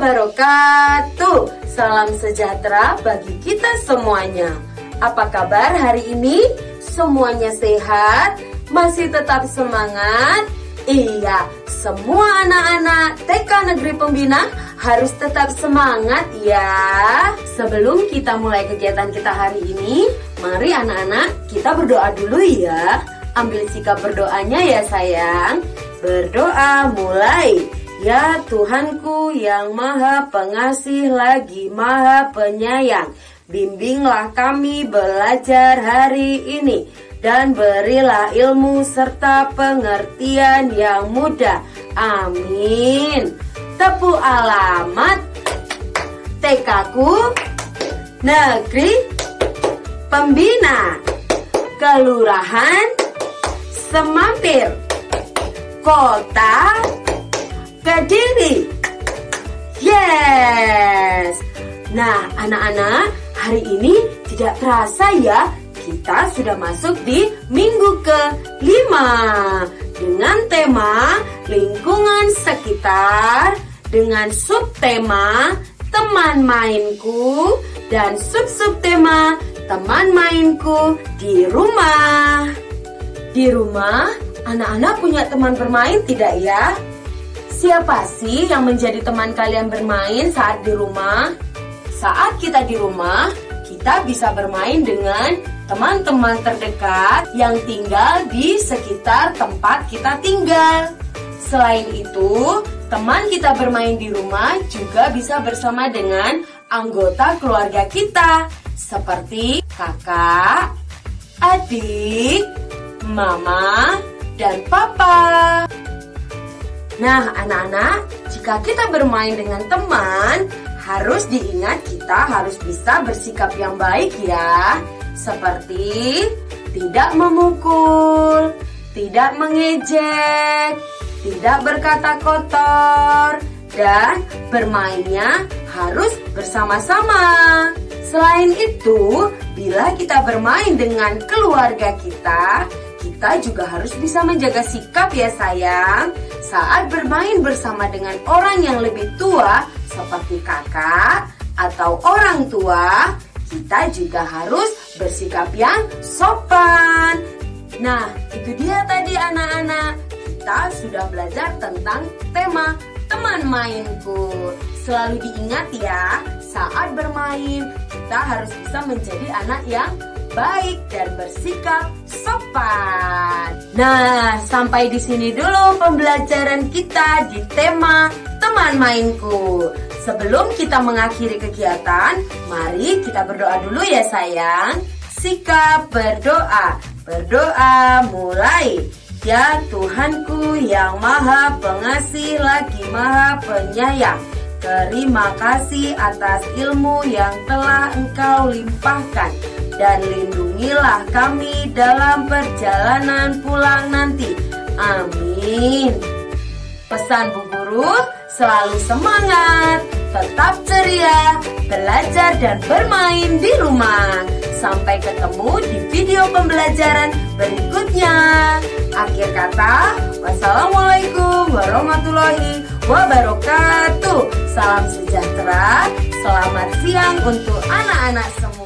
wabarakatuh. Salam sejahtera bagi kita semuanya. Apa kabar hari ini? Semuanya sehat? Masih tetap semangat? Iya, semua anak-anak TK Negeri Pembina harus tetap semangat ya. Sebelum kita mulai kegiatan kita hari ini, mari anak-anak kita berdoa dulu ya. Ambil sikap berdoanya ya sayang. Berdoa mulai. Ya Tuhanku yang maha pengasih lagi maha penyayang, bimbinglah kami belajar hari ini, dan berilah ilmu serta pengertian yang mudah. Amin. Tepuk alamat. TK-ku Negeri Pembina, Kelurahan Semampir, Kota Kediri. Yes. Nah anak-anak, hari ini tidak terasa ya, kita sudah masuk di minggu ke-5 dengan tema lingkungan sekitar, dengan subtema teman mainku, dan sub-subtema teman mainku di rumah. Di rumah, anak-anak punya teman bermain tidak ya? Siapa sih yang menjadi teman kalian bermain saat di rumah? Saat kita di rumah, kita bisa bermain dengan teman-teman terdekat yang tinggal di sekitar tempat kita tinggal. Selain itu, teman kita bermain di rumah juga bisa bersama dengan anggota keluarga kita, seperti kakak, adik, mama, dan papa. Nah anak-anak, jika kita bermain dengan teman, harus diingat kita harus bisa bersikap yang baik ya. Seperti tidak memukul, tidak mengejek, tidak berkata kotor, dan bermainnya harus bersama-sama. Selain itu, bila kita bermain dengan keluarga kita juga harus bisa menjaga sikap ya sayang. Saat bermain bersama dengan orang yang lebih tua seperti kakak atau orang tua, kita juga harus bersikap yang sopan. Nah, itu dia tadi anak-anak. Kita sudah belajar tentang tema teman mainku. Selalu diingat ya, saat bermain kita harus bisa menjadi anak yang baik dan bersikap sopan. Nah, sampai di sini dulu pembelajaran kita di tema teman mainku. Sebelum kita mengakhiri kegiatan, mari kita berdoa dulu ya sayang. Sikap berdoa. Berdoa mulai. Ya Tuhanku yang maha pengasih lagi maha penyayang, terima kasih atas ilmu yang telah Engkau limpahkan, dan lindungilah kami dalam perjalanan pulang nanti. Amin. Pesan Bu Guru, selalu semangat, tetap ceria, belajar dan bermain di rumah. Sampai ketemu di video pembelajaran berikutnya. Akhir kata, wassalamualaikum warahmatullahi wabarakatuh. Salam sejahtera, selamat siang untuk anak-anak semua.